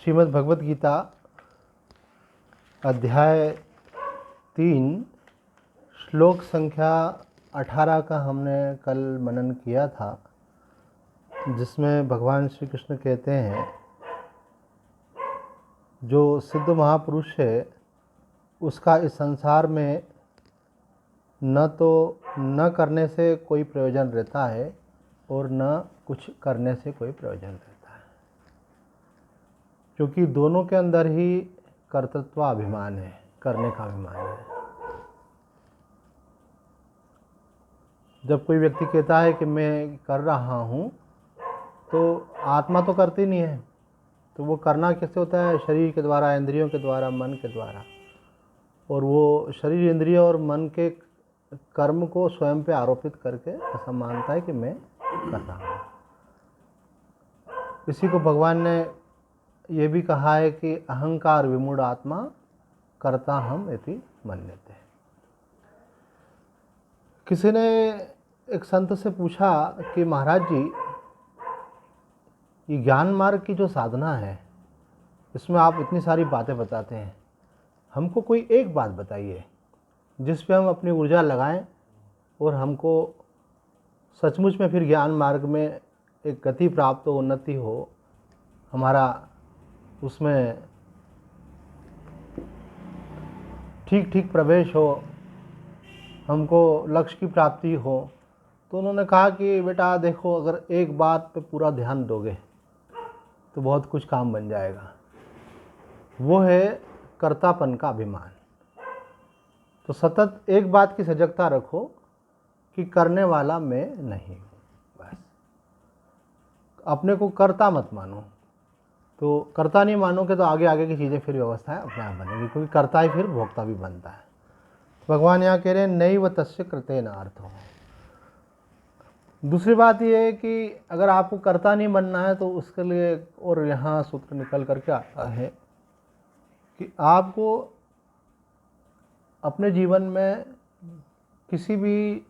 श्रीमद् भगवत गीता अध्याय 3 श्लोक संख्या 18 का हमने कल मनन किया था, जिसमें भगवान श्री कृष्ण कहते हैं जो सिद्ध महापुरुष है उसका इस संसार में न तो न करने से कोई प्रयोजन रहता है और न कुछ करने से कोई प्रयोजन रहता है, क्योंकि दोनों के अंदर ही कर्तृत्व अभिमान है, करने का अभिमान है। जब कोई व्यक्ति कहता है कि मैं कर रहा हूँ, तो आत्मा तो करती नहीं है, तो वो करना कैसे होता है? शरीर के द्वारा, इंद्रियों के द्वारा, मन के द्वारा। और वो शरीर, इंद्रिय और मन के कर्म को स्वयं पे आरोपित करके ऐसा मानता है कि मैं कर रहा हूँ। इसी को भगवान ने ये भी कहा है कि अहंकार विमूढ़ आत्मा करता हम इति मन्यते। किसी ने एक संत से पूछा कि महाराज जी, ये ज्ञान मार्ग की जो साधना है, इसमें आप इतनी सारी बातें बताते हैं, हमको कोई एक बात बताइए जिस पे हम अपनी ऊर्जा लगाएं और हमको सचमुच में फिर ज्ञान मार्ग में एक गति प्राप्त हो, उन्नति हो, हमारा उसमें ठीक ठीक प्रवेश हो, हमको लक्ष्य की प्राप्ति हो। तो उन्होंने कहा कि बेटा देखो, अगर एक बात पे पूरा ध्यान दोगे तो बहुत कुछ काम बन जाएगा। वो है कर्तापन का अभिमान। तो सतत एक बात की सजगता रखो कि करने वाला मैं नहीं हूँ, बस। अपने को कर्ता मत मानो। तो कर्ता नहीं मानोगे तो आगे आगे की चीज़ें फिर व्यवस्थाएं अपने आप बनेगी, क्योंकि कर्ता ही फिर भोक्ता भी बनता है। भगवान यहाँ कह रहे हैं नैव तस्य कृतेन अर्थो। दूसरी बात यह है कि अगर आपको कर्ता नहीं बनना है तो उसके लिए और यहाँ सूत्र निकल करके आता है कि आपको अपने जीवन में किसी भी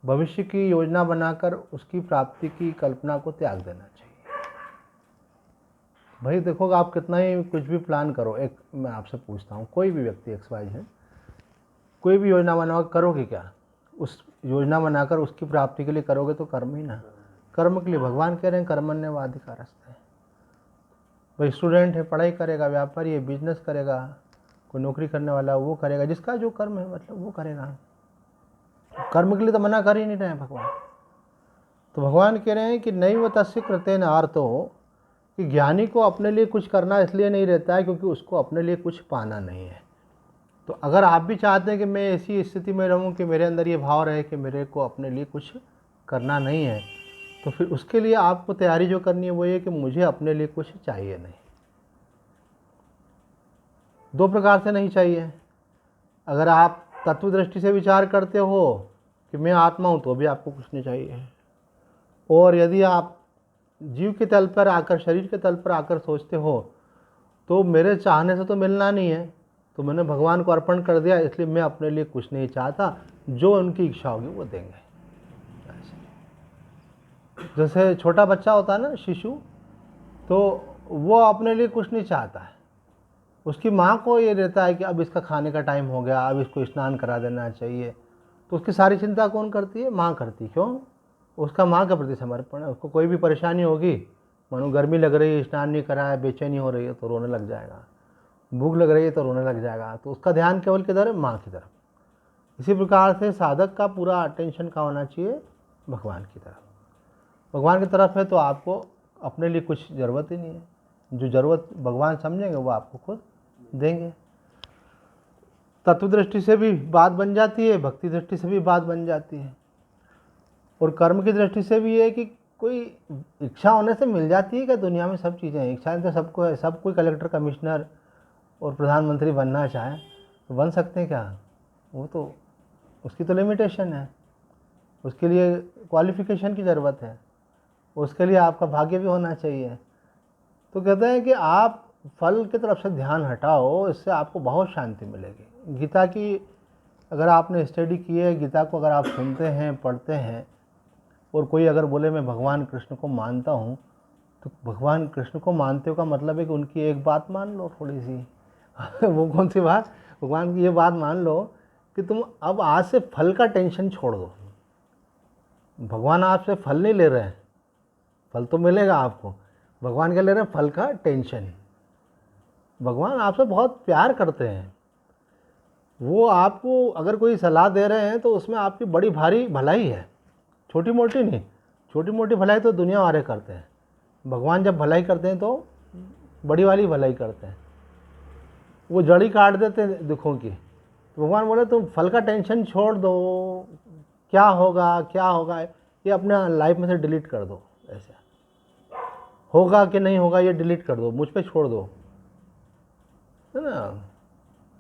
भविष्य की योजना बनाकर उसकी प्राप्ति की कल्पना को त्याग देना चाहिए। भाई देखो, आप कितना ही कुछ भी प्लान करो, एक मैं आपसे पूछता हूँ, कोई भी व्यक्ति XY है, कोई भी योजना बनाकर करोगे क्या? उस योजना बनाकर उसकी प्राप्ति के लिए करोगे तो कर्म ही ना, कर्म के लिए। भगवान कह रहे हैं कर्मण्येवाधिकारस्ते। भाई स्टूडेंट है, पढ़ाई करेगा, व्यापारी है, बिजनेस करेगा, कोई नौकरी करने वाला वो करेगा, जिसका जो कर्म है मतलब वो करेगा। कर्म के लिए तो मना कर ही नहीं रहे हैं भगवान। तो भगवान कह रहे हैं कि नैव तस्य कृतेन अर्थो, कि ज्ञानी को अपने लिए कुछ करना इसलिए नहीं रहता है क्योंकि उसको अपने लिए कुछ पाना नहीं है। तो अगर आप भी चाहते हैं कि मैं ऐसी स्थिति में रहूं कि मेरे अंदर ये भाव रहे कि मेरे को अपने लिए कुछ करना नहीं है, तो फिर उसके लिए आपको तैयारी जो करनी है वो ये कि मुझे अपने लिए कुछ चाहिए नहीं। दो प्रकार से नहीं चाहिए। अगर आप तत्व दृष्टि से विचार करते हो कि मैं आत्मा हूँ तो भी आपको कुछ नहीं चाहिए। और यदि आप जीव के तल पर आकर, शरीर के तल पर आकर सोचते हो तो मेरे चाहने से तो मिलना नहीं है, तो मैंने भगवान को अर्पण कर दिया, इसलिए मैं अपने लिए कुछ नहीं चाहता, जो उनकी इच्छा होगी वो देंगे। जैसे छोटा बच्चा होता है ना, शिशु, तो वो अपने लिए कुछ नहीं चाहता है। उसकी माँ को ये रहता है कि अब इसका खाने का टाइम हो गया, अब इसको स्नान करा देना चाहिए। तो उसकी सारी चिंता कौन करती है? माँ करती। क्यों? उसका माँ के प्रति समर्पण है। उसको कोई भी परेशानी होगी, मानो गर्मी लग रही है, स्नान नहीं करा है, बेचैनी हो रही है तो रोने लग जाएगा, भूख लग रही है तो रोने लग जाएगा। तो उसका ध्यान केवल किधर है? माँ की तरफ। इसी प्रकार से साधक का पूरा अटेंशन का होना चाहिए भगवान की तरफ। भगवान की तरफ है तो आपको अपने लिए कुछ ज़रूरत ही नहीं है। जो ज़रूरत भगवान समझेंगे वो आपको खुद देंगे। तत्व दृष्टि से भी बात बन जाती है, भक्ति दृष्टि से भी बात बन जाती है, और कर्म की दृष्टि से भी है कि कोई इच्छा होने से मिल जाती है क्या दुनिया में? सब चीज़ें इच्छा तो सबको है। सब कोई कलेक्टर, कमिश्नर और प्रधानमंत्री बनना चाहे तो बन सकते हैं क्या? वो तो उसकी तो लिमिटेशन है, उसके लिए क्वालिफिकेशन की ज़रूरत है, उसके लिए आपका भाग्य भी होना चाहिए। तो कहते हैं कि आप फल की तरफ से ध्यान हटाओ, इससे आपको बहुत शांति मिलेगी। गीता की अगर आपने स्टडी की है, गीता को अगर आप सुनते हैं, पढ़ते हैं, और कोई अगर बोले मैं भगवान कृष्ण को मानता हूँ, तो भगवान कृष्ण को मानते हो का मतलब है कि उनकी एक बात मान लो थोड़ी सी वो कौन सी बात? भगवान की ये बात मान लो कि तुम अब आज से फल का टेंशन छोड़ दो। भगवान आपसे फल नहीं ले रहे हैं, फल तो मिलेगा आपको, भगवान क्या ले रहे हैं? फल का टेंशन। भगवान आपसे बहुत प्यार करते हैं, वो आपको अगर कोई सलाह दे रहे हैं तो उसमें आपकी बड़ी भारी भलाई है, छोटी मोटी नहीं। छोटी मोटी भलाई तो दुनिया वाले करते हैं, भगवान जब भलाई करते हैं तो बड़ी वाली भलाई करते हैं, वो जड़ी काट देते हैं दुखों की। तो भगवान बोले तुम फल का टेंशन छोड़ दो, क्या होगा क्या होगा ये अपने लाइफ में से डिलीट कर दो। ऐसे होगा कि नहीं होगा ये डिलीट कर दो, मुझ पे छोड़ दो, है ना।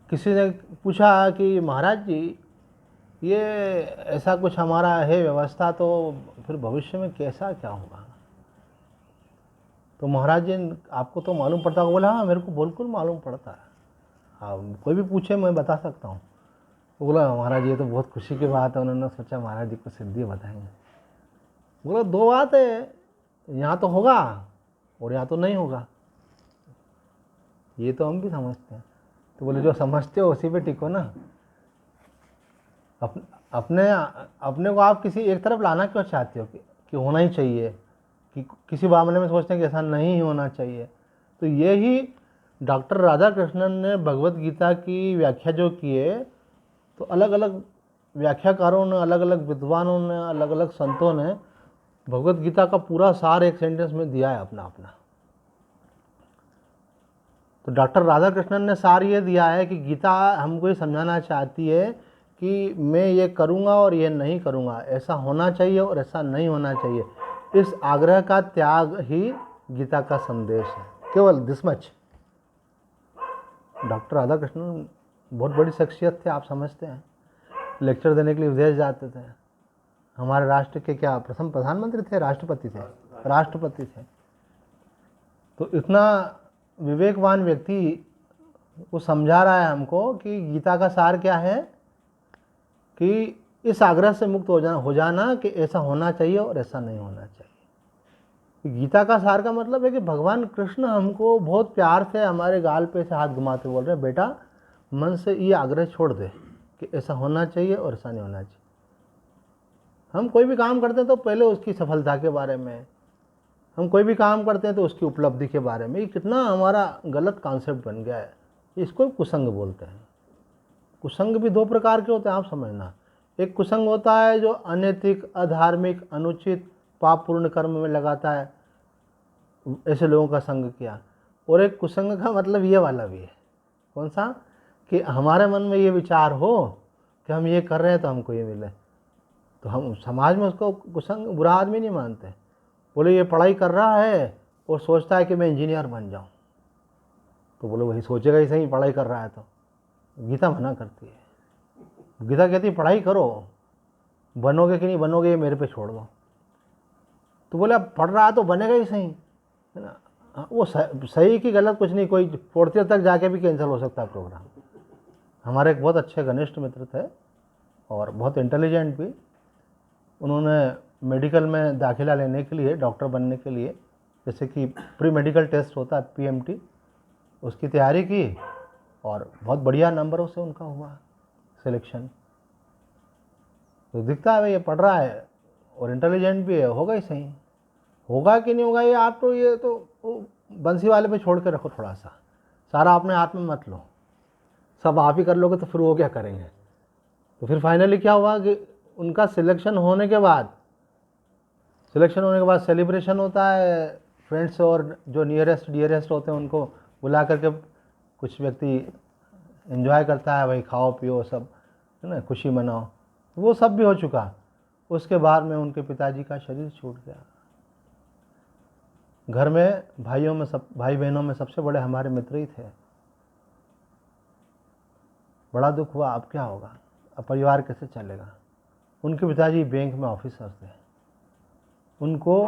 किसी ने पूछा कि महाराज जी ये ऐसा कुछ हमारा है व्यवस्था, तो फिर भविष्य में कैसा क्या होगा? तो महाराज जी आपको तो मालूम पड़ता होगा। बोला हाँ मेरे को बिल्कुल मालूम पड़ता है, हाँ कोई भी पूछे मैं बता सकता हूँ। बोला महाराज ये तो बहुत खुशी की बात है। उन्होंने सोचा महाराज जी को सिद्धि बताएंगे। बोला दो बात है, यहाँ तो होगा और यहाँ तो नहीं होगा, ये तो हम भी समझते हैं। तो बोले जो समझते हो उसी पे टिको ना। अपने अपने को आप किसी एक तरफ लाना क्यों चाहते हो कि होना ही चाहिए, कि किसी मामले में सोचते हैं कि ऐसा नहीं होना चाहिए। तो ये ही डॉक्टर राधा कृष्णन ने भगवत गीता की व्याख्या जो किए, तो अलग अलग व्याख्याकारों ने, अलग अलग विद्वानों ने, अलग अलग संतों ने भगवत गीता का पूरा सार एक सेंटेंस में दिया है अपना अपना। तो डॉक्टर राधा कृष्णन ने सार ये दिया है कि गीता हमको ये समझाना चाहती है कि मैं ये करूँगा और ये नहीं करूँगा, ऐसा होना चाहिए और ऐसा नहीं होना चाहिए। इस आग्रह का त्याग ही गीता का संदेश है, केवल this much. Doctor Radha Krishnan बहुत बड़ी शख्सियत थे, आप समझते हैं। लेक्चर देने के लिए विदेश जाते थे। हमारे राष्ट्र के क्या प्रथम प्रधानमंत्री थे, राष्ट्रपति थे, राष्ट्रपति थे। तो इतना विवेकवान व्यक्ति वो समझा रहा है हमको कि गीता का सार क्या है, कि इस आग्रह से मुक्त हो जाना कि ऐसा होना चाहिए और ऐसा नहीं होना चाहिए। गीता का सार का मतलब है कि भगवान कृष्ण हमको बहुत प्यार से हमारे गाल पे से हाथ घुमाते बोल रहे हैं, बेटा मन से ये आग्रह छोड़ दे कि ऐसा होना चाहिए और ऐसा नहीं होना चाहिए। हम कोई भी काम करते हैं तो पहले उसकी सफलता के बारे में, हम कोई भी काम करते हैं तो उसकी उपलब्धि के बारे में। ये कितना हमारा गलत कॉन्सेप्ट बन गया है, इसको कुसंग बोलते हैं। कुसंग भी दो प्रकार के होते हैं, आप समझना। एक कुसंग होता है जो अनैतिक, अधार्मिक, अनुचित, पापपूर्ण कर्म में लगाता है, ऐसे लोगों का संग किया। और एक कुसंग का मतलब ये वाला भी है, कौन सा? कि हमारे मन में ये विचार हो कि हम ये कर रहे हैं तो हमको ये मिले, तो हम समाज में उसको कुसंग, बुरा आदमी नहीं मानते। बोले ये पढ़ाई कर रहा है और सोचता है कि मैं इंजीनियर बन जाऊं, तो बोले वही सोचेगा ही सही, पढ़ाई कर रहा है तो। गीता मना करती है, गीता कहती है पढ़ाई करो, बनोगे कि नहीं बनोगे ये मेरे पे छोड़ दो। तो बोले अब पढ़ रहा है तो बनेगा ही सही, है ना। वो सही की गलत कुछ नहीं, कोई 4th ईयर तक जाके भी कैंसिल हो सकता है प्रोग्राम। हमारे एक बहुत अच्छे घनिष्ठ मित्र थे और बहुत इंटेलिजेंट भी। उन्होंने मेडिकल में दाखिला लेने के लिए, डॉक्टर बनने के लिए, जैसे कि प्री मेडिकल टेस्ट होता है PMT, उसकी तैयारी की और बहुत बढ़िया नंबरों से उनका हुआ सिलेक्शन। तो दिखता है भाई ये पढ़ रहा है और इंटेलिजेंट भी है, होगा ही सही। होगा कि नहीं होगा ये आप तो, ये तो बंसी वाले पे छोड़ के रखो, थोड़ा सा सारा अपने हाथ में मत लो, सब आप ही कर लोगे तो फिर वो क्या करेंगे। तो फिर फाइनली क्या हुआ कि उनका सिलेक्शन होने के बाद सेलिब्रेशन होता है, फ्रेंड्स और जो नियरेस्ट डियरेस्ट होते हैं उनको बुला करके कुछ व्यक्ति एंजॉय करता है, भाई खाओ पियो सब, है ना, खुशी मनाओ। वो सब भी हो चुका। उसके बाद में उनके पिताजी का शरीर छूट गया। घर में भाई बहनों में सबसे बड़े हमारे मित्र ही थे। बड़ा दुख हुआ। अब क्या होगा, अब परिवार कैसे चलेगा। उनके पिताजी बैंक में ऑफिसर थे, उनको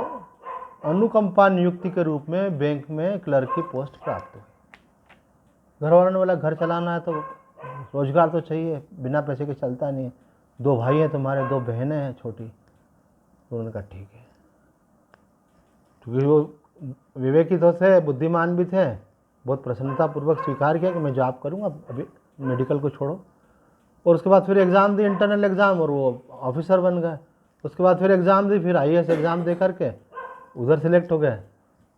अनुकंपा नियुक्ति के रूप में बैंक में क्लर्क की पोस्ट प्राप्त हुई। घर वालों ने बोला घर चलाना है तो रोजगार तो चाहिए, बिना पैसे के चलता नहीं। 2 भाई हैं तुम्हारे, 2 बहनें हैं छोटी। तो उन्होंने कहा ठीक है, क्योंकि वो विवेकी तो थे, बुद्धिमान भी थे, बहुत प्रसन्नतापूर्वक स्वीकार किया कि मैं जॉब करूँगा, अभी मेडिकल को छोड़ो। और उसके बाद फिर एग्ज़ाम दी, इंटरनल एग्ज़ाम, और वो ऑफिसर बन गए। उसके बाद फिर एग्ज़ाम दी, फिर IAS एग्ज़ाम दे करके उधर सेलेक्ट हो गए,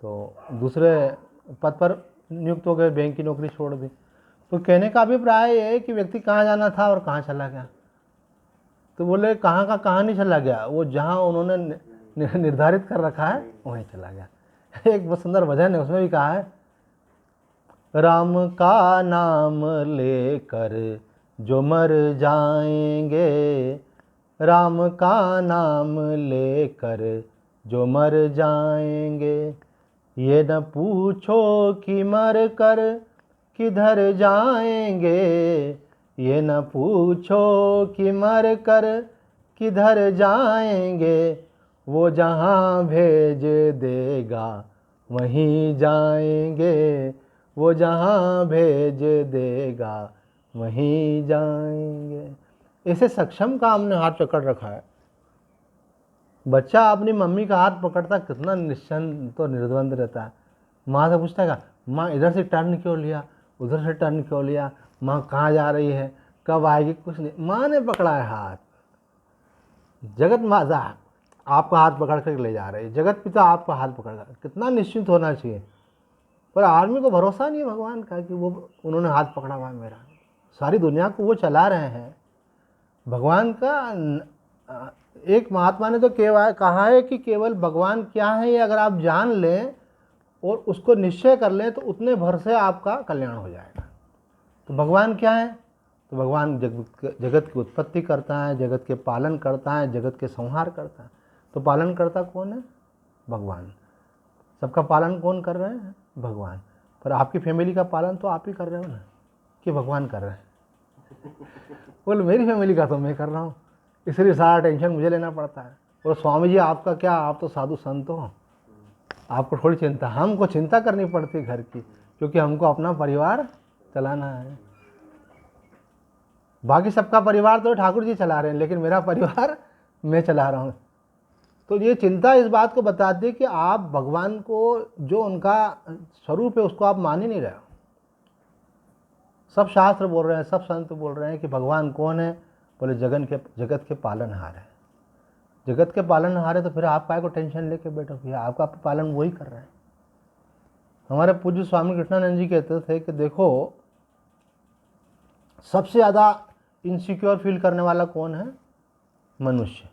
तो दूसरे पद पर नियुक्त हो गए, बैंक की नौकरी छोड़ दी। तो कहने का अभिप्राय ये है कि व्यक्ति कहाँ जाना था और कहाँ चला गया। तो बोले कहाँ का कहाँ नहीं चला गया, वो जहाँ उन्होंने निर्धारित कर रखा है वहीं चला गया। एक बहुत सुंदर भजन है, उसमें भी कहा है, राम का नाम लेकर जो मर जाएंगे, राम का नाम लेकर जो मर जाएंगे, ये न पूछो कि मर कर किधर जाएंगे, ये न पूछो कि मर कर किधर जाएंगे, वो जहाँ भेज देगा वहीं जाएंगे, वो जहाँ भेज देगा वहीं जाएंगे। ऐसे सक्षम का हमने हाथ पकड़ रखा है। बच्चा अपनी मम्मी का हाथ पकड़ता कितना निश्चिंत और निर्द्वंद रहता है। माँ से पूछता है, माँ इधर से टर्न क्यों लिया, उधर से टर्न क्यों लिया, माँ कहाँ जा रही है, कब आएगी, कुछ नहीं, माँ ने पकड़ा है हाथ। जगत माता आपका हाथ पकड़ कर ले जा रही है, जगत पिता आपका हाथ पकड़ कर, कितना निश्चिंत होना चाहिए। पर आदमी को भरोसा नहीं है भगवान का कि वो उन्होंने हाथ पकड़ा हुआ है मेरा, सारी दुनिया को वो चला रहे हैं। भगवान का एक महात्मा ने तो कहा है कि केवल भगवान क्या है ये अगर आप जान लें और उसको निश्चय कर लें तो उतने भर से आपका कल्याण हो जाएगा। तो भगवान क्या है, तो भगवान जगत की उत्पत्ति करता है, जगत के पालन करता है, जगत के संहार करता है। तो पालन करता कौन है, भगवान। सबका पालन कौन कर रहे हैं, भगवान। पर आपकी फैमिली का पालन तो आप ही कर रहे हो ना, कि भगवान कर रहे हैं। बोल मेरी फैमिली का तो मैं कर रहा हूँ, इसलिए सारा टेंशन मुझे लेना पड़ता है। और स्वामी जी आपका क्या, आप तो साधु संत हो, आपको थोड़ी चिंता, हमको चिंता करनी पड़ती है घर की, क्योंकि हमको अपना परिवार चलाना है। बाकी सबका परिवार तो ठाकुर जी चला रहे हैं, लेकिन मेरा परिवार मैं चला रहा हूँ। तो ये चिंता इस बात को बताती है कि आप भगवान को जो उनका स्वरूप है उसको आप मान ही नहीं रहे हो। सब शास्त्र बोल रहे हैं, सब संत बोल रहे हैं कि भगवान कौन है, बोले जगत के पालनहार है। जगत के पालनहार है तो फिर आप काय को टेंशन लेके बैठो, भैया आपका पालन वही कर रहे हैं। हमारे पूज्य स्वामी कृष्णानंद जी कहते थे कि देखो सबसे ज़्यादा इनसिक्योर फील करने वाला कौन है, मनुष्य।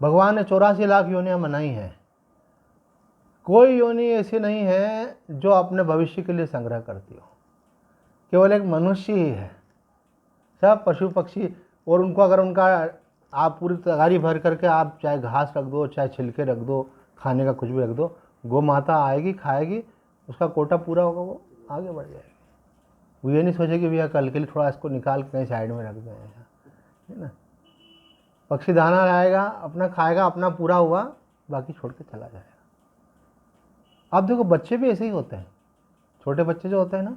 भगवान ने 84 लाख योनियाँ बनाई हैं, कोई योनि ऐसी नहीं है जो अपने भविष्य के लिए संग्रह करती हो, केवल एक मनुष्य ही है। सब पशु पक्षी, और उनको अगर उनका आप पूरी तगारी भर करके आप चाहे घास रख दो, चाहे छिलके रख दो, खाने का कुछ भी रख दो, गौ माता आएगी खाएगी, उसका कोटा पूरा होगा, वो आगे बढ़ जाएगी। वो ये नहीं सोचेगी भैया कल के लिए थोड़ा इसको निकाल के कहीं साइड में रख दें, है ना। पक्षी दाना लाएगा, अपना खाएगा, अपना पूरा हुआ, बाकी छोड़ के चला जाएगा। अब देखो बच्चे भी ऐसे ही होते हैं, छोटे बच्चे जो होते हैं ना,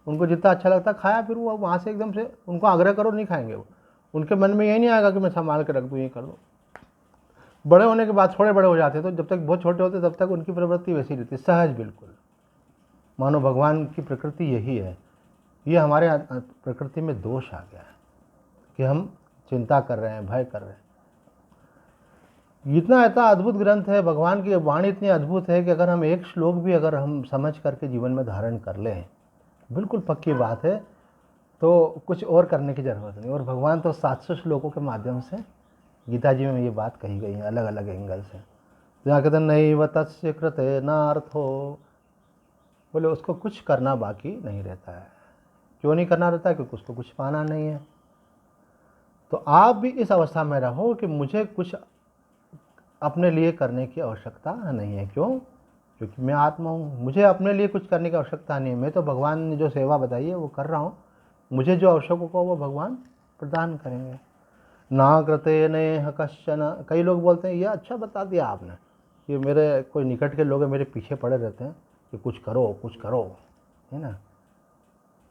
उनको जितना अच्छा लगता है खाया, फिर वो वहाँ से एकदम से उनको आग्रह करो नहीं खाएंगे वो, उनके मन में यही नहीं आएगा कि मैं संभाल के रख दूँ, ये कर दूँ। बड़े होने के बाद थोड़े बड़े हो जाते हैं, तो जब तक बहुत छोटे होते तब तक उनकी प्रवृत्ति वैसी रहती है, सहज बिल्कुल। मानो भगवान की प्रकृति यही है। ये हमारे प्रकृति में दोष आ गया है कि हम चिंता कर रहे हैं, भय कर रहे हैं। इतना अद्भुत ग्रंथ है, भगवान की वाणी इतनी अद्भुत है कि अगर हम एक श्लोक भी अगर हम समझ करके जीवन में धारण कर लें, बिल्कुल पक्की बात है, तो कुछ और करने की ज़रूरत नहीं। और भगवान तो 700 श्लोकों के माध्यम से गीता जी में ये बात कही गई है अलग अलग एंगल से। जहाँ कहते नैव तस्य कृते नार्थो, बोले उसको कुछ करना बाकी नहीं रहता है। क्यों नहीं करना रहता है, क्योंकि उसको कुछ पाना नहीं है। तो आप भी इस अवस्था में रहो कि मुझे कुछ अपने लिए करने की आवश्यकता नहीं है। क्यों, क्योंकि मैं आत्मा हूँ, मुझे अपने लिए कुछ करने की आवश्यकता नहीं है। मैं तो भगवान ने जो सेवा बताई है वो कर रहा हूँ, मुझे जो आवश्यक होगा वो भगवान प्रदान करेंगे। ना कृते नेह कश्चन, कई लोग बोलते हैं ये अच्छा बता दिया आपने, ये मेरे कोई निकट के लोग हैं मेरे पीछे पड़े रहते हैं कि कुछ करो कुछ करो, है ना।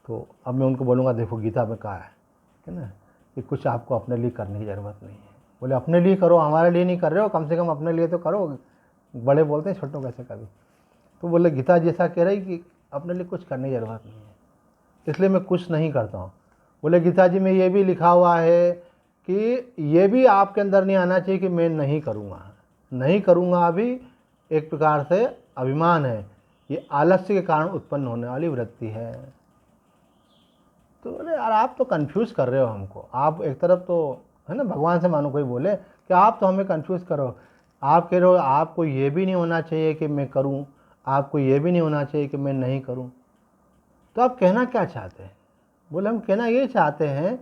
तो अब मैं उनको बोलूँगा देखो गीता में कहा है ना, कि कुछ आपको अपने लिए करने की ज़रूरत नहीं है। बोले अपने लिए करो, हमारे लिए नहीं कर रहे हो, कम से कम अपने लिए तो करो। बड़े बोलते हैं छोटों कैसे कभी। तो बोले गीता जी ऐसा कह रही कि अपने लिए कुछ करने की ज़रूरत नहीं है, इसलिए मैं कुछ नहीं करता हूँ। बोले गीता जी में ये भी लिखा हुआ है कि ये भी आपके अंदर नहीं आना चाहिए कि मैं नहीं करूँगा। नहीं करूँगा अभी एक प्रकार से अभिमान है, ये आलस्य के कारण उत्पन्न होने वाली वृत्ति है। तो बोले यार आप तो कंफ्यूज कर रहे हो हमको। आप एक तरफ तो है ना, भगवान से मानो कोई बोले कि आप तो हमें कंफ्यूज करो। आप कह रहे हो आपको ये भी नहीं होना चाहिए कि मैं करूं, आपको ये भी नहीं होना चाहिए कि मैं नहीं करूं, तो आप कहना क्या चाहते हैं? बोले हम कहना ये चाहते हैं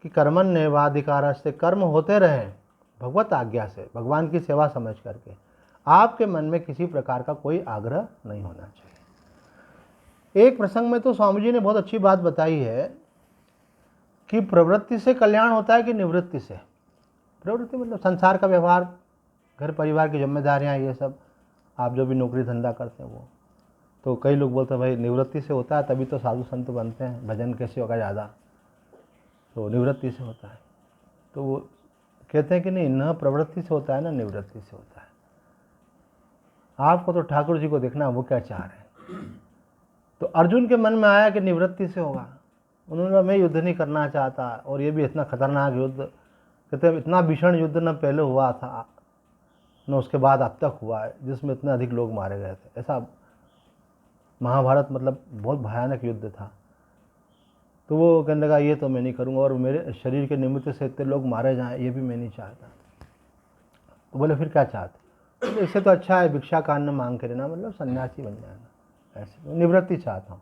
कि कर्मण्येवाधिकार से, कर्म होते रहें भगवत आज्ञा से, भगवान की सेवा समझ करके। आपके मन में किसी प्रकार का कोई आग्रह नहीं होना चाहिए। एक प्रसंग में तो स्वामी जी ने बहुत अच्छी बात बताई है कि प्रवृत्ति से कल्याण होता है कि निवृत्ति से। प्रवृत्ति मतलब संसार का व्यवहार, घर परिवार की जिम्मेदारियां, ये सब आप जो भी नौकरी धंधा करते हैं वो। तो कई लोग बोलते हैं भाई निवृत्ति से होता है तभी तो साधु संत बनते हैं, भजन कैसे होगा ज़्यादा, तो निवृत्ति से होता है। तो वो कहते हैं कि नहीं, न प्रवृत्ति से होता है ना निवृत्ति से होता है। आपको तो ठाकुर जी को देखना वो क्या चाह रहे हैं। तो अर्जुन के मन में आया कि निवृत्ति से होगा। उन्होंने मैं युद्ध नहीं करना चाहता, और ये भी इतना खतरनाक युद्ध, कहते हैं इतना भीषण युद्ध न पहले हुआ था न उसके बाद अब तक हुआ है जिसमें इतने अधिक लोग मारे गए थे। ऐसा महाभारत मतलब बहुत भयानक युद्ध था। तो वो कहने लगा ये तो मैं नहीं करूँगा, और मेरे शरीर के निमित्त से इतने लोग मारे जाएं ये भी मैं नहीं चाहता। तो बोले फिर क्या चाहते? तो इससे तो अच्छा है भिक्षा कान मांग के लेना, मतलब सन्यासी बन जाना, ऐसे निवृत्ति चाहता हूँ।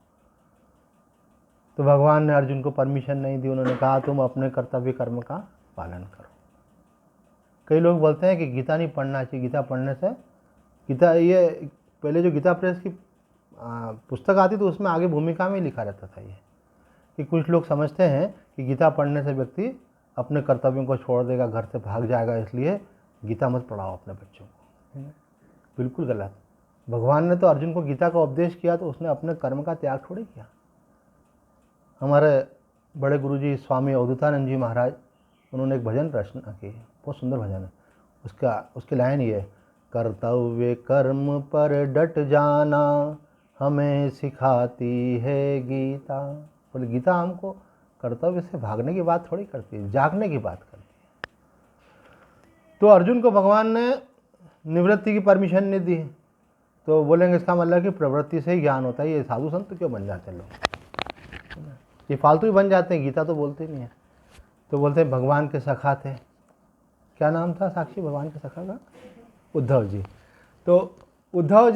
तो भगवान ने अर्जुन को परमिशन नहीं दी। उन्होंने कहा तुम अपने कर्तव्य कर्म का पालन करो। कई लोग बोलते हैं कि गीता नहीं पढ़ना चाहिए, गीता पढ़ने से, गीता ये पहले जो गीता प्रेस की पुस्तक आती तो उसमें आगे भूमिका में लिखा रहता था ये, कि कुछ लोग समझते हैं कि गीता पढ़ने से व्यक्ति अपने कर्तव्यों को छोड़ देगा, घर से भाग जाएगा, इसलिए गीता मत पढ़ाओ अपने बच्चों को। बिल्कुल गलत। भगवान ने तो अर्जुन को गीता का उपदेश किया तो उसने अपने कर्म का त्याग थोड़ी किया। हमारे बड़े गुरुजी स्वामी अवधूतानंद जी महाराज, उन्होंने एक भजन रचना की, बहुत सुंदर भजन है। उसकी लाइन ये है, कर्तव्य कर्म पर डट जाना हमें सिखाती है गीता। बोले गीता हमको कर्तव्य से भागने की बात थोड़ी करती है, जागने की बात करती है। तो अर्जुन को भगवान ने निवृत्ति की परमिशन नहीं दी। तो बोलेंगे इसका मतलब कि प्रवृत्ति से ही ज्ञान होता है, ये साधु संत क्यों बन जाते हैं लोग, ये फालतू ही बन जाते हैं, गीता तो बोलते नहीं है। तो बोलते हैं भगवान के सखा थे, क्या नाम था साक्षी भगवान के सखा का? उद्धव जी। तो उद्धव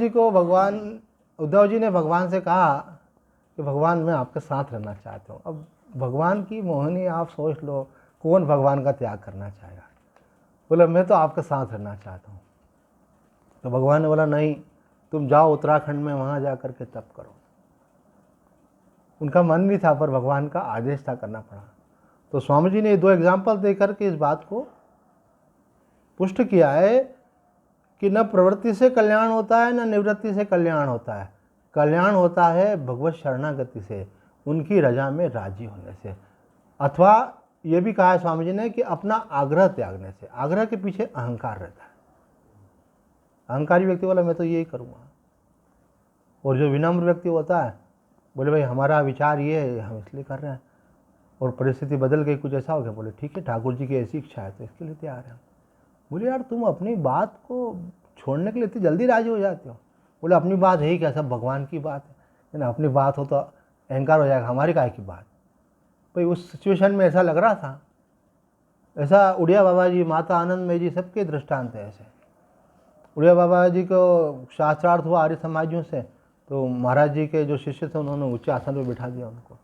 जी ने भगवान से कहा कि भगवान मैं आपके साथ रहना चाहता हूँ। अब भगवान की मोहिनी आप सोच लो, कौन भगवान का त्याग करना चाहेगा? बोले मैं तो आपके साथ रहना चाहता हूँ। तो भगवान ने बोला नहीं, तुम जाओ उत्तराखंड में, वहाँ जा कर के तप करो। उनका मन नहीं था पर भगवान का आदेश था, करना पड़ा। तो स्वामी जी ने 2 एग्जाम्पल देकर के इस बात को पुष्ट किया है कि न प्रवृत्ति से कल्याण होता है न निवृत्ति से कल्याण होता है। कल्याण होता है भगवत शरणागति से, उनकी रजा में राजी होने से, अथवा ये भी कहा है स्वामी जी ने कि अपना आग्रह त्यागने से। आग्रह के पीछे अहंकार रहता है। अहंकारी व्यक्ति बोला मैं तो यही करूँगा, और जो विनम्र व्यक्ति होता है बोले भाई हमारा विचार ये है, हम इसलिए कर रहे हैं, और परिस्थिति बदल गई, कुछ ऐसा हो गया, बोले ठीक है ठाकुर जी की ऐसी इच्छा है तो इसके लिए तैयार है। बोले यार तुम अपनी बात को छोड़ने के लिए इतनी जल्दी राजी हो जाते हो? बोले अपनी बात है ही क्या, सब भगवान की बात है ना, अपनी बात हो तो अहंकार हो जाएगा, हमारी काय की बात। भाई उस सिचुएशन में ऐसा लग रहा था। ऐसा उड़िया बाबा जी, माता आनंदमयी जी, सबके दृष्टांत है ऐसे। उड़िया बाबा जी को शास्त्रार्थ हुआ आर्य समाजियों से, तो महाराज जी के जो शिष्य थे उन्होंने ऊंचे आसन पर बिठा दिया उनको।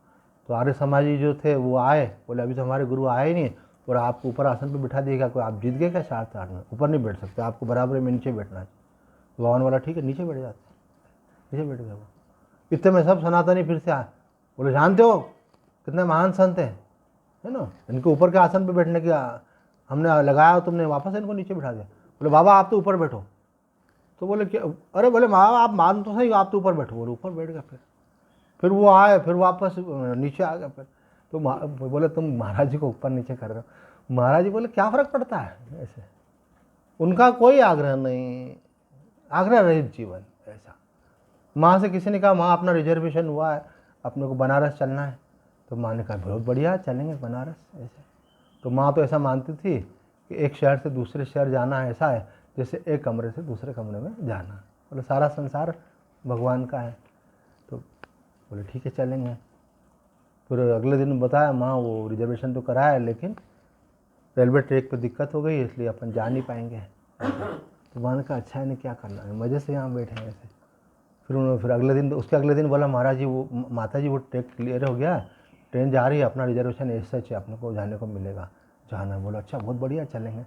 तो आर्य समाजी जो थे वो आए, बोले अभी तो हमारे गुरु आए नहीं, और आपको ऊपर आसन पे बिठा दिएगा, कोई आप जीत गए क्या शास्त्रार्थ में? ऊपर नहीं बैठ सकते, आपको बराबर में नीचे बैठना है। तो भगवान वाला ठीक है नीचे बैठ जाते, नीचे बैठ गए वो। इतने में सब सनातनी फिर से आए, बोले जानते हो कितने महान संत हैं, है ना, इनके ऊपर के आसन पर बैठने की हमने लगाया, तुमने वापस इनको नीचे बिठा दिया। बोले बाबा आप तो ऊपर बैठो। तो बोले क्या? अरे बोले माँ आप मान तो सही, आप तो ऊपर बैठो। बोले ऊपर बैठ गए। फिर वो आए, फिर वापस नीचे आ गए। फिर तो बोले तुम महाराज जी को ऊपर नीचे कर रहे हो। महाराज जी बोले क्या फ़र्क पड़ता है, ऐसे उनका कोई आग्रह नहीं, आग्रह रहित जीवन ऐसा। माँ से किसी ने कहा माँ अपना रिजर्वेशन हुआ है, अपने को बनारस चलना है, तो माँ ने कहा बहुत बढ़िया चलेंगे बनारस ऐसे। तो माँ तो ऐसा मानती थी कि एक शहर से दूसरे शहर जाना ऐसा है जैसे एक कमरे से दूसरे कमरे में जाना, मतलब सारा संसार भगवान का है। तो बोले ठीक है चलेंगे। फिर अगले दिन बताया माँ वो रिजर्वेशन तो कराया लेकिन रेलवे ट्रैक पे दिक्कत हो गई इसलिए अपन जा नहीं पाएंगे। तो माँ ने कहा अच्छा इन्हें क्या करना है, मज़े से यहाँ बैठे हैं ऐसे। फिर अगले दिन, उसके अगले दिन बोला महाराज जी वो माता जी वो ट्रैक क्लियर हो गया, ट्रेन जा रही है, अपना रिजर्वेशन ऐसा है अपने को जाने को मिलेगा, जाना। बोला अच्छा बहुत बढ़िया चलेंगे।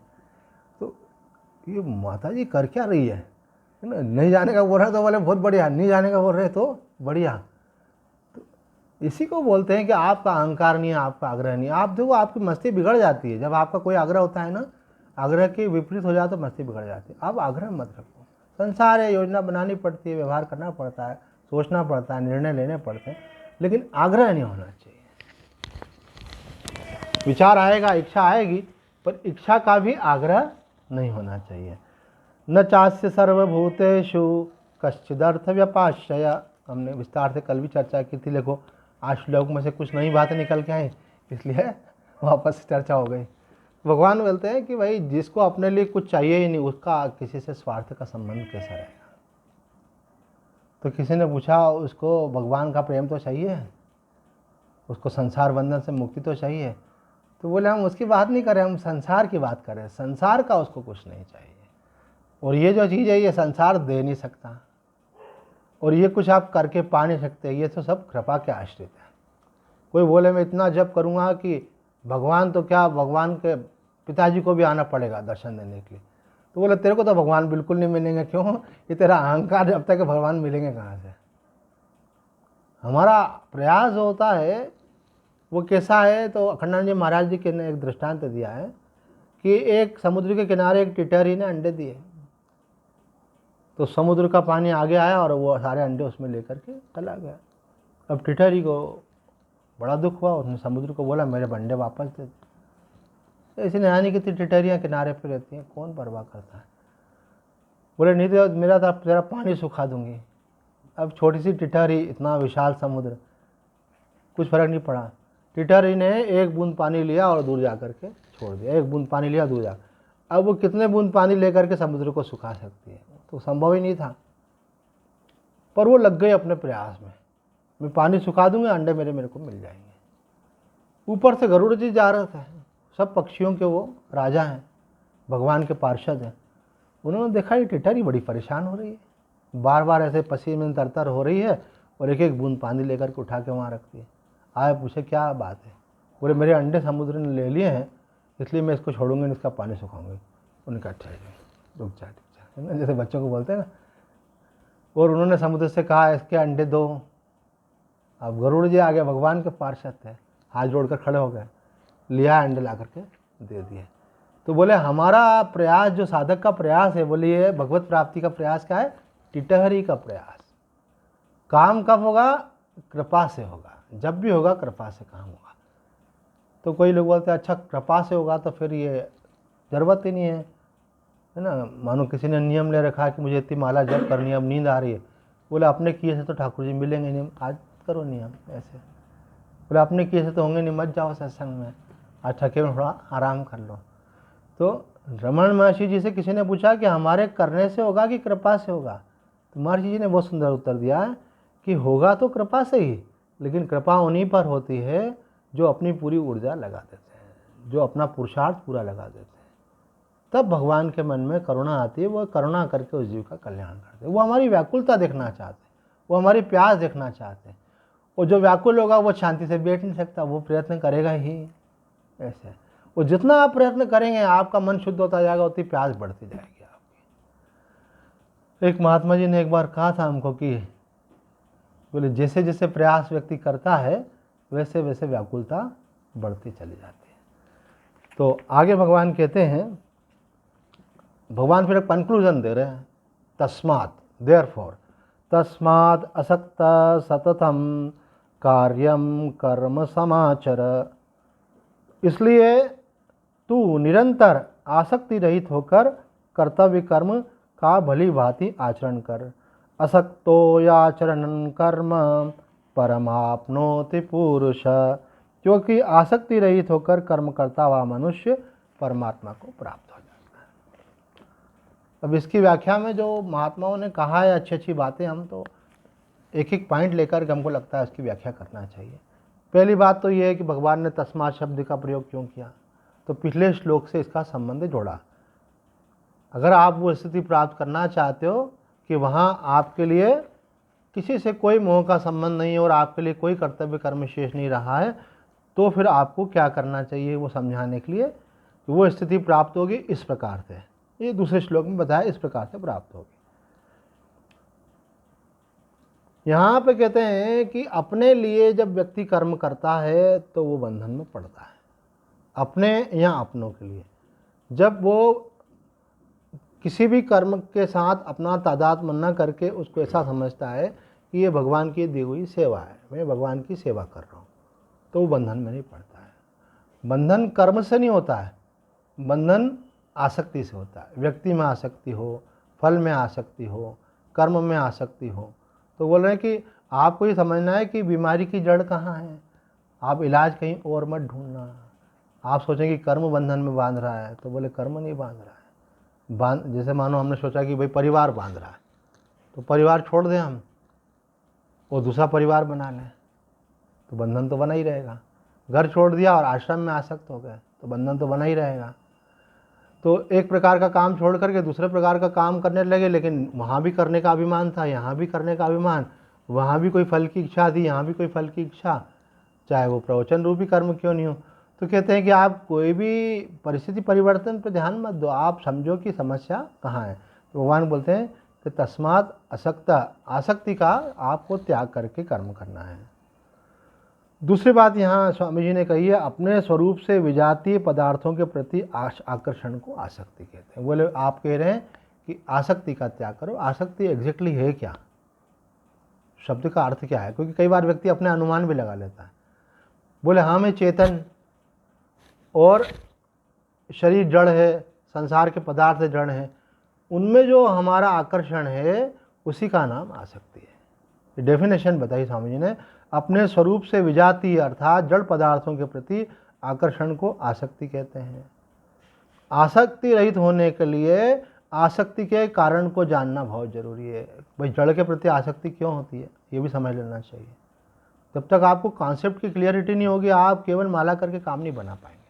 तो ये माता जी कर क्या रही है ना, नहीं जाने का बोल रहे तो बोले बहुत बढ़िया, नहीं जाने का बोल रहे तो बढ़िया। तो इसी को बोलते हैं कि आपका अहंकार नहीं है, आपका आग्रह नहीं है। आप देखो आपकी मस्ती बिगड़ जाती है जब आपका कोई आग्रह होता है ना, आग्रह के विपरीत हो जाए तो मस्ती बिगड़ जाती है। आप आग्रह मत रखो, संसार है, योजना बनानी पड़ती है, व्यवहार करना पड़ता है, सोचना पड़ता है, निर्णय लेने पड़ते हैं, लेकिन आग्रह नहीं होना चाहिए। विचार आएगा, इच्छा आएगी, पर इच्छा का भी आग्रह नहीं होना चाहिए। न चास्य सर्वभूतेषु कश्चिदर्थ व्यपाश्रय, हमने विस्तार से कल भी चर्चा की थी। देखो आज श्लोक में से कुछ नई बातें निकल के आई, इसलिए वापस चर्चा हो गई। भगवान बोलते हैं कि भाई जिसको अपने लिए कुछ चाहिए ही नहीं उसका किसी से स्वार्थ का संबंध कैसा रहेगा। तो किसी ने पूछा उसको भगवान का प्रेम तो चाहिए, उसको संसार बंधन से मुक्ति तो चाहिए। तो बोले हम उसकी बात नहीं करें, हम संसार की बात करें। संसार का उसको कुछ नहीं चाहिए, और ये जो चीज़ है ये संसार दे नहीं सकता, और ये कुछ आप करके पा नहीं सकते, ये तो सब कृपा के आश्रित है। कोई बोले मैं इतना जप करूँगा कि भगवान तो क्या, भगवान के पिताजी को भी आना पड़ेगा दर्शन देने के लिए। तो बोले तेरे को तो भगवान बिल्कुल नहीं मिलेंगे। क्यों? ये तेरा अहंकार जब तक भगवान मिलेंगे कहाँ से। हमारा प्रयास होता है वो कैसा है, तो अखंडानंद जी महाराज जी ने एक दृष्टांत दिया है कि एक समुद्र के किनारे एक टिटहरी ने अंडे दिए, तो समुद्र का पानी आगे आया और वो सारे अंडे उसमें लेकर के चला गया। अब टिटहरी को बड़ा दुख हुआ, उसने समुद्र को बोला मेरे अंडे वापस दे दे। ऐसी नहानी कितनी टिटहरियाँ किनारे पे रहती हैं, कौन परवाह करता है। बोले नहीं तो मेरा तो तेरा पानी सुखा दूंगी। अब छोटी सी टिटहरी, इतना विशाल समुद्र, कुछ फर्क नहीं पड़ा। टिटहरी ने एक बूंद पानी लिया और दूर जा कर के छोड़ दिया, एक बूंद पानी लिया दूर जा। अब वो कितने बूंद पानी लेकर के समुद्र को सुखा सकती है, तो संभव ही नहीं था। पर वो लग गई अपने प्रयास में, मैं पानी सुखा दूंगा, अंडे मेरे को मिल जाएंगे। ऊपर से गरुड़ जी जा रहे थे, सब पक्षियों के वो राजा हैं, भगवान के पार्षद हैं। उन्होंने देखा ये टिटहरी बड़ी परेशान हो रही है, बार बार ऐसे पसीने में तरतर हो रही है और एक एक बूंद पानी लेकर के उठा के वहाँ रखती है। आए पूछे क्या बात है। बोले मेरे अंडे समुद्र ने ले लिए हैं, इसलिए मैं इसको छोड़ूंगी नहीं, इसका पानी सुखाऊंगी। उनका अच्छा है, रुक जा, जैसे बच्चों को बोलते हैं ना। और उन्होंने समुद्र से कहा इसके अंडे दो। अब गरुड़ जी आ गए, भगवान के पार्षद थे, हाथ जोड़कर खड़े हो गए, लिया अंडे ला करके दे दिए। तो बोले हमारा प्रयास जो साधक का प्रयास है, बोलिए भगवत प्राप्ति का प्रयास क्या है? टिटहरी का प्रयास। काम कब होगा? कृपा से होगा, जब भी होगा कृपा से काम होगा। तो कोई लोग बोलते हैं अच्छा कृपा से होगा तो फिर ये ज़रूरत ही नहीं है ना। मानो किसी ने नियम ले रखा है कि मुझे इतनी माला जप करनी है, अब नींद आ रही है। बोले अपने किए से तो ठाकुर जी मिलेंगे नहीं, आज करो नियम ऐसे। बोले अपने किए से तो होंगे नहीं, मत जाओ सत्संग में, आज थके में थोड़ा आराम कर लो। तो रमन महर्षि जी से किसी ने पूछा कि हमारे करने से होगा कि कृपा से होगा? तो महर्षि जी ने बहुत सुंदर उत्तर दिया है कि होगा तो कृपा से ही, लेकिन कृपा उन्हीं पर होती है जो अपनी पूरी ऊर्जा लगा देते हैं, जो अपना पुरुषार्थ पूरा लगा देते हैं। तब भगवान के मन में करुणा आती है, वो करुणा करके उस जीव का कल्याण करते हैं। वो हमारी व्याकुलता देखना चाहते हैं, वो हमारी प्यास देखना चाहते हैं। और जो व्याकुल होगा वो शांति से बैठ नहीं सकता, वो प्रयत्न करेगा ही ऐसे। वो जितना आप प्रयत्न करेंगे आपका मन शुद्ध होता जाएगा, उतनी प्यास बढ़ती जाएगी आपकी। एक महात्मा जी ने एक बार कहा था हमको कि बोले जैसे जैसे प्रयास व्यक्ति करता है वैसे वैसे व्याकुलता बढ़ती चली जाती है। तो आगे भगवान कहते हैं, भगवान फिर एक कंक्लूजन दे रहे हैं, तस्मात् देयरफॉर तस्मात् असक्त सततम कार्यम कर्म समाचर, इसलिए तू निरंतर आसक्ति रहित होकर कर्तव्य कर्म का भली भांति आचरण कर। असक्तो याचरण कर्म परमाप्नोति पुरुष। क्योंकि आसक्ति रहित होकर कर्म करता हुआ मनुष्य परमात्मा को प्राप्त हो जाता है। अब इसकी व्याख्या में जो महात्माओं ने कहा है अच्छी अच्छी बातें, हम तो एक एक पॉइंट लेकर के हमको लगता है उसकी व्याख्या करना चाहिए। पहली बात तो ये है कि भगवान ने तस्मात् शब्द का प्रयोग क्यों किया, तो पिछले श्लोक से इसका संबंध जोड़ा। अगर आप वो स्थिति प्राप्त करना चाहते हो कि वहाँ आपके लिए किसी से कोई मोह का संबंध नहीं है और आपके लिए कोई कर्तव्य कर्म शेष नहीं रहा है, तो फिर आपको क्या करना चाहिए वो समझाने के लिए वो स्थिति प्राप्त होगी इस प्रकार से। ये दूसरे श्लोक में बताया इस प्रकार से प्राप्त होगी। यहाँ पे कहते हैं कि अपने लिए जब व्यक्ति कर्म करता है तो वो बंधन में पड़ता है, अपने या अपनों के लिए। जब वो किसी भी कर्म के साथ अपना तादात्म्य न करके उसको ऐसा समझता है कि ये भगवान की दी हुई सेवा है, मैं भगवान की सेवा कर रहा हूँ, तो वो बंधन में नहीं पड़ता है। बंधन कर्म से नहीं होता है, बंधन आसक्ति से होता है। व्यक्ति में आसक्ति हो, फल में आसक्ति हो, कर्म में आसक्ति हो। तो बोल रहे हैं कि आपको ये समझना है कि बीमारी की जड़ कहाँ है, आप इलाज कहीं और मत ढूंढना। आप सोचें कि कर्म बंधन में बांध रहा है, तो बोले कर्म नहीं बांध रहा है। जैसे मानो हमने सोचा कि भाई परिवार बांध रहा है, तो परिवार छोड़ दें हम और दूसरा परिवार बना लें, तो बंधन तो बना ही रहेगा। घर छोड़ दिया और आश्रम में आसक्त हो गए, तो बंधन तो बना ही रहेगा। तो एक प्रकार का काम छोड़ करके दूसरे प्रकार का काम करने लगे, लेकिन वहाँ भी करने का अभिमान था, यहाँ भी करने का अभिमान, वहाँ भी कोई फल की इच्छा थी, यहाँ भी कोई फल की इच्छा, चाहे वो प्रवचन रूपी कर्म क्यों नहीं हो। तो कहते हैं कि आप कोई भी परिस्थिति परिवर्तन पर ध्यान मत दो, आप समझो कि समस्या कहाँ है। तो भगवान बोलते हैं कि तस्मात् असक्ता, आसक्ति का आपको त्याग करके कर्म करना है। दूसरी बात यहाँ स्वामी जी ने कही है, अपने स्वरूप से विजातीय पदार्थों के प्रति आकर्षण को आसक्ति कहते हैं। बोले आप कह रहे हैं कि आसक्ति का त्याग करो, आसक्ति एग्जैक्टली है क्या, शब्द का अर्थ क्या है? क्योंकि कई बार व्यक्ति अपने अनुमान भी लगा लेता है। बोले हाँ मैं चेतन और शरीर जड़ है, संसार के पदार्थ जड़ हैं, उनमें जो हमारा आकर्षण है उसी का नाम आसक्ति है। डेफिनेशन बताई स्वामी जी ने, अपने स्वरूप से विजातीय अर्थात जड़ पदार्थों के प्रति आकर्षण को आसक्ति कहते हैं। आसक्ति रहित होने के लिए आसक्ति के कारण को जानना बहुत जरूरी है। भाई जड़ के प्रति आसक्ति क्यों होती है ये भी समझ लेना चाहिए। जब तक आपको कॉन्सेप्ट की क्लियरिटी नहीं होगी, आप केवल माला करके काम नहीं बना पाएंगे।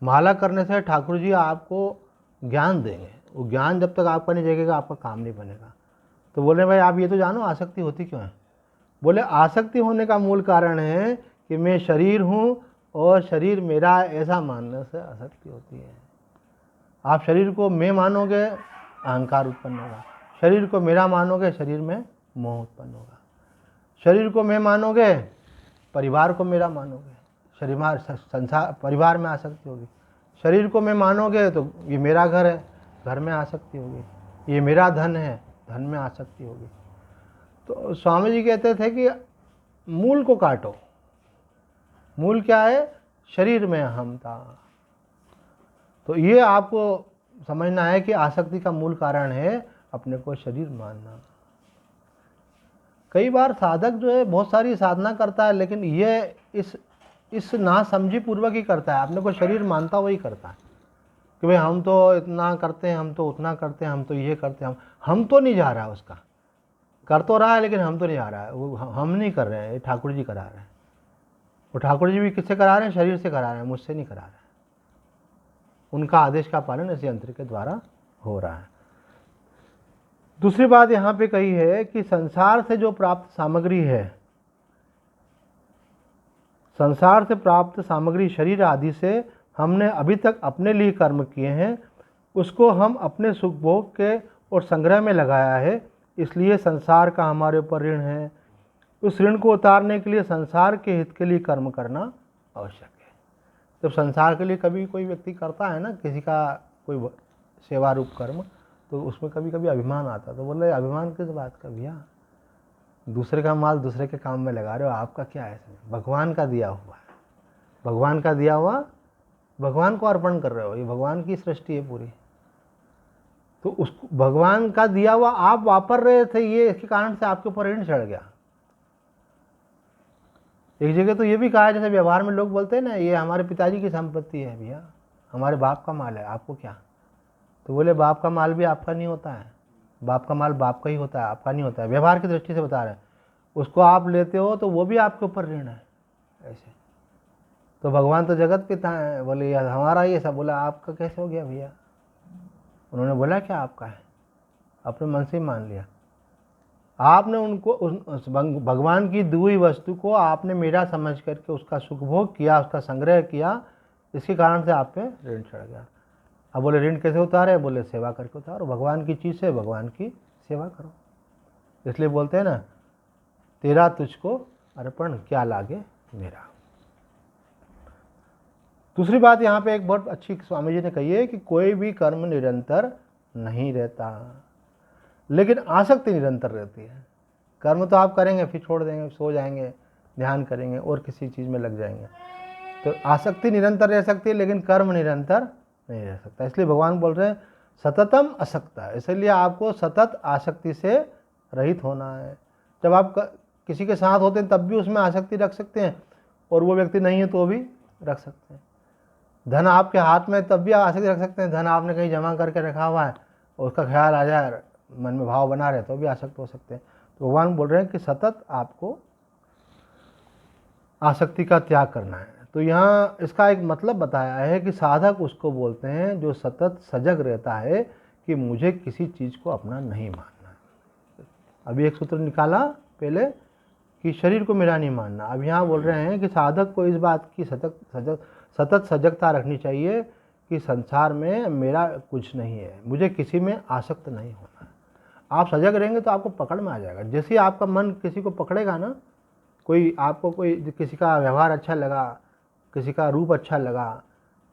माला करने से ठाकुर जी आपको ज्ञान देंगे, वो ज्ञान जब तक आपका नहीं जगेगा आपका काम नहीं बनेगा। तो बोले भाई आप ये तो जानो आसक्ति होती क्यों है? बोले आसक्ति होने का मूल कारण है कि मैं शरीर हूँ और शरीर मेरा, ऐसा मानने से आसक्ति होती है। आप शरीर को मैं मानोगे अहंकार उत्पन्न होगा, शरीर को मेरा मानोगे शरीर में मोह उत्पन्न होगा, शरीर को मैं मानोगे परिवार को मेरा मानोगे, शरीर संसार परिवार में आसक्ति होगी। शरीर को मैं मानोगे तो ये मेरा घर है, घर में आसक्ति होगी, ये मेरा धन है, धन में आसक्ति होगी। तो स्वामी जी कहते थे कि मूल को काटो। मूल क्या है? शरीर में अहमता। तो ये आपको समझना है कि आसक्ति का मूल कारण है अपने को शरीर मानना। कई बार साधक जो है बहुत सारी साधना करता है, लेकिन ये इस ना समझी पूर्वक ही करता है, अपने को शरीर मानता वही करता है कि भाई हम तो इतना करते हैं, हम तो उतना करते हैं, हम तो ये करते हैं, हम तो नहीं जा रहा है, उसका कर तो रहा है लेकिन हम तो नहीं आ रहा है, वो हम नहीं कर रहे हैं, ये ठाकुर जी करा रहे हैं। वो ठाकुर जी भी किससे करा रहे हैं? शरीर से करा रहे हैं, मुझसे नहीं करा रहे हैं। उनका आदेश का पालन इस यंत्र के द्वारा हो रहा है। दूसरी बात यहाँ पे कही है कि संसार से जो प्राप्त सामग्री है, संसार से प्राप्त सामग्री शरीर आदि से हमने अभी तक अपने लिए कर्म किए हैं, उसको हम अपने सुख भोग के और संग्रह में लगाया है, इसलिए संसार का हमारे ऊपर ऋण है। उस ऋण को उतारने के लिए संसार के हित के लिए कर्म करना आवश्यक है। जब संसार के लिए कभी कोई व्यक्ति करता है ना किसी का कोई सेवा रूप कर्म, तो उसमें कभी कभी अभिमान आता है। तो बोले अभिमान किस बात का भैया? दूसरे का माल दूसरे के काम में लगा रहे हो, आपका क्या है? भगवान का दिया हुआ है, भगवान का दिया हुआ भगवान को अर्पण कर रहे हो, ये भगवान की सृष्टि है पूरी। तो उस भगवान का दिया हुआ आप वापर रहे थे, ये इसके कारण से आपके ऊपर ऋण चढ़ गया। एक जगह तो ये भी कहा है, जैसे व्यवहार में लोग बोलते हैं ना, ये हमारे पिताजी की संपत्ति है भैया, हमारे बाप का माल है, आपको क्या। तो बोले बाप का माल भी आपका नहीं होता है, बाप का माल बाप का ही होता है, आपका नहीं होता है। व्यवहार की दृष्टि से बता रहे हैं, उसको आप लेते हो तो वो भी आपके ऊपर ऋण है ऐसे। तो भगवान तो जगत पिता है, बोले यार हमारा ये सब। बोला आपका कैसे हो गया भैया। उन्होंने बोला क्या आपका है, अपने मन से ही मान लिया। आपने उनको उस भगवान की दी हुई वस्तु को आपने मेरा समझ करके उसका सुखभोग किया, उसका संग्रह किया, इसके कारण से आप पे ऋण चढ़ गया। अब बोले ऋण कैसे उतारे, बोले सेवा करके उतारो, भगवान की चीज़ से भगवान की सेवा करो। इसलिए बोलते हैं ना, तेरा तुझको अर्पण क्या लागे मेरा। दूसरी बात यहाँ पे एक बहुत अच्छी स्वामी जी ने कही है कि कोई भी कर्म निरंतर नहीं रहता, लेकिन आसक्ति निरंतर रहती है। कर्म तो आप करेंगे फिर छोड़ देंगे, सो जाएंगे, ध्यान करेंगे और किसी चीज़ में लग जाएंगे। तो आसक्ति निरंतर रह सकती है, लेकिन कर्म निरंतर नहीं रह सकता। इसलिए भगवान बोल रहे हैं सततम असक्ता। इसलिए आपको सतत आसक्ति से रहित होना है। जब आप किसी के साथ होते हैं तब भी उसमें आसक्ति रख सकते हैं, और वो व्यक्ति नहीं है तो भी रख सकते हैं। धन आपके हाथ में तब भी आसक्ति रख सकते हैं, धन आपने कहीं जमा करके रखा हुआ है और उसका ख्याल आ जाए, मन में भाव बना रहे तो भी आसक्त हो सकते हैं। तो भगवान बोल रहे हैं कि सतत आपको आसक्ति का त्याग करना है। तो यहाँ इसका एक मतलब बताया है कि साधक उसको बोलते हैं जो सतत सजग रहता है कि मुझे किसी चीज़ को अपना नहीं मानना। अभी एक सूत्र निकाला पहले कि शरीर को मेरा नहीं मानना। अब यहाँ बोल रहे हैं कि साधक को इस बात की सतत सजगता रखनी चाहिए कि संसार में मेरा कुछ नहीं है, मुझे किसी में आसक्त नहीं होना। आप सजग रहेंगे तो आपको पकड़ में आ जाएगा। जैसे ही आपका मन किसी को पकड़ेगा ना, कोई किसी का व्यवहार अच्छा लगा, किसी का रूप अच्छा लगा,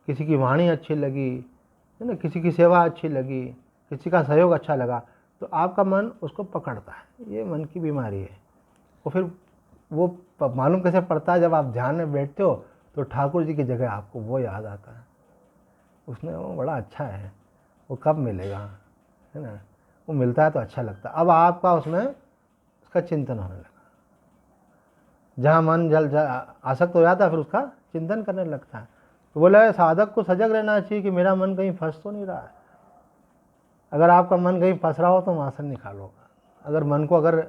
किसी की वाणी अच्छी लगी, है ना, किसी की सेवा अच्छी लगी, किसी का सहयोग अच्छा लगा, तो आपका मन उसको पकड़ता है। ये मन की बीमारी है। और फिर वो मालूम कैसे पड़ता है, जब आप ध्यान में बैठते हो तो ठाकुर जी की जगह आपको वो याद आता है, उसने वो बड़ा अच्छा है, वो कब मिलेगा, है ना। वो मिलता है तो अच्छा लगता है। अब आपका उसमें उसका चिंतन होने लगा। जहाँ मन आसक्त हो जाता है फिर उसका चिंतन करने लगता है। तो बोला साधक को सजग रहना चाहिए कि मेरा मन कहीं फंस तो नहीं रहा है। अगर आपका मन कहीं फंस रहा हो तो वहाँ से निकालो। अगर मन को अगर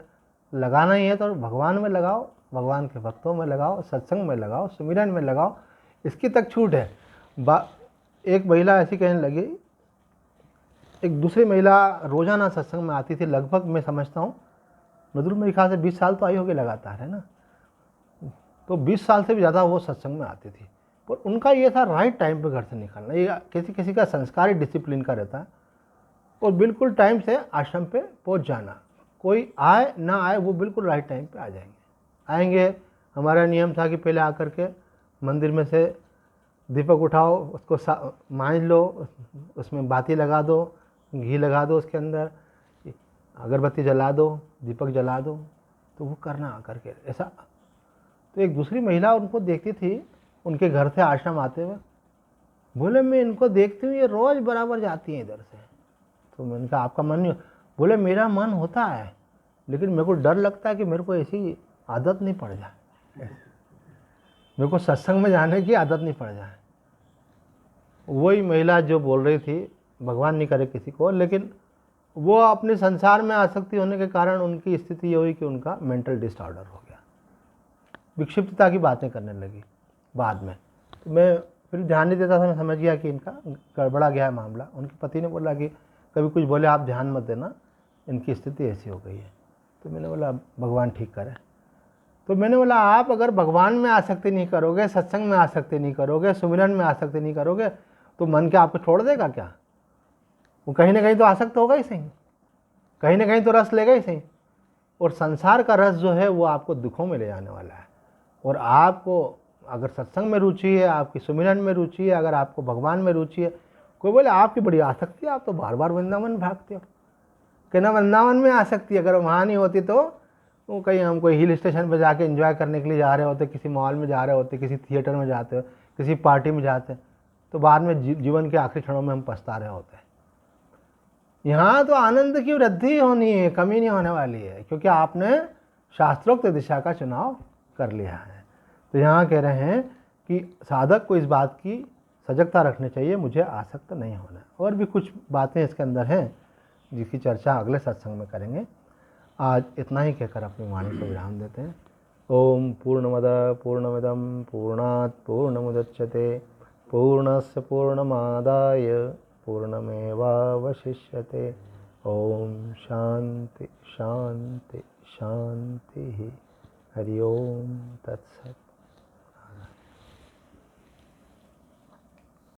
लगाना ही है तो भगवान में लगाओ, भगवान के भक्तों में लगाओ, सत्संग में लगाओ, सुमिरन में लगाओ, इसकी तक छूट है। एक महिला ऐसी कहने लगी, एक दूसरी महिला रोज़ाना सत्संग में आती थी, लगभग मैं समझता हूँ नदुल मेरे ख्याल से 20 साल तो आई होगी लगातार, है ना। तो 20 साल से भी ज़्यादा वो सत्संग में आती थी। पर उनका ये था राइट टाइम पे घर से निकलना। ये किसी किसी का संस्कारी डिसिप्लिन का रहता है, और बिल्कुल टाइम से आश्रम पे पहुंच जाना। कोई आए ना आए वो बिल्कुल राइट टाइम पे आ आएंगे। हमारा नियम था कि पहले आकर के मंदिर में से दीपक उठाओ, उसको मांझ लो, उसमें बाती लगा दो, घी लगा दो, उसके अंदर अगरबत्ती जला दो, दीपक जला दो, तो वो करना आकर के ऐसा। तो एक दूसरी महिला उनको देखती थी, उनके घर से आश्रम आते हुए, बोले मैं इनको देखती हूँ ये रोज़ बराबर जाती हैं इधर से। तो मैंने कहा आपका मन नहीं? बोले मेरा मन होता है, लेकिन मेरे को डर लगता है कि मेरे को ऐसी आदत नहीं पड़ जाए, मेरे को सत्संग में जाने की आदत नहीं पड़ जाए। वही महिला जो बोल रही थी, भगवान नहीं करे किसी को, लेकिन वो अपने संसार में आसक्ति होने के कारण उनकी स्थिति ये हुई कि उनका मेंटल डिसऑर्डर हो गया, विक्षिप्तता की बातें करने लगी बाद में। तो मैं फिर ध्यान नहीं देता था, मैं समझ गया कि इनका गड़बड़ा गया है मामला। उनके पति ने बोला कि कभी कुछ बोले आप ध्यान मत देना, इनकी स्थिति ऐसी हो गई है। तो मैंने बोला भगवान ठीक करे। तो मैंने बोला आप अगर भगवान में आसक्ति नहीं करोगे, सत्संग में आसक्ति नहीं करोगे, सुमिरन में आसक्ति नहीं करोगे, तो मन क्या आपको छोड़ देगा क्या? वो कहीं ना कहीं तो आसक्त होगा ही सही, कहीं ना कहीं तो रस लेगा ही सही। और संसार का रस जो है वो आपको दुखों में ले जाने वाला है। और आपको अगर सत्संग में रुचि है, आपकी सुमिरन में रुचि है, अगर आपको भगवान में रुचि है, कोई बोले आपकी बड़ी आसक्ति है, आप तो बार बार वृंदावन भागते हो, कहना वृंदावन में आसक्ति, अगर वहाँ नहीं होती तो वो कहीं हम कोई हिल स्टेशन पर जाके एंजॉय करने के लिए जा रहे होते, किसी मॉल में जा रहे होते, किसी थिएटर में जाते हो, किसी पार्टी में जाते, तो बाद में जीवन के आखिरी क्षणों में हम पछता रहे होते हैं। यहाँ तो आनंद की वृद्धि होनी है, कमी नहीं होने वाली है, क्योंकि आपने शास्त्रोक्त दिशा का चुनाव कर लिया है। तो यहाँ कह रहे हैं कि साधक को इस बात की सजगता रखनी चाहिए, मुझे आसक्त नहीं होना। और भी कुछ बातें इसके अंदर हैं जिसकी चर्चा अगले सत्संग में करेंगे। आज इतना ही कहकर अपनी वाणी को विराम देते हैं। ओम पूर्णमद पूर्णमिदं पूर्णात् पूर्णमुदच्यते पूर्णस्य पूर्णमादाय पूर्णमेवावशिष्यते। ओम शांति शांति शांति। हरि ओम तत्सत्।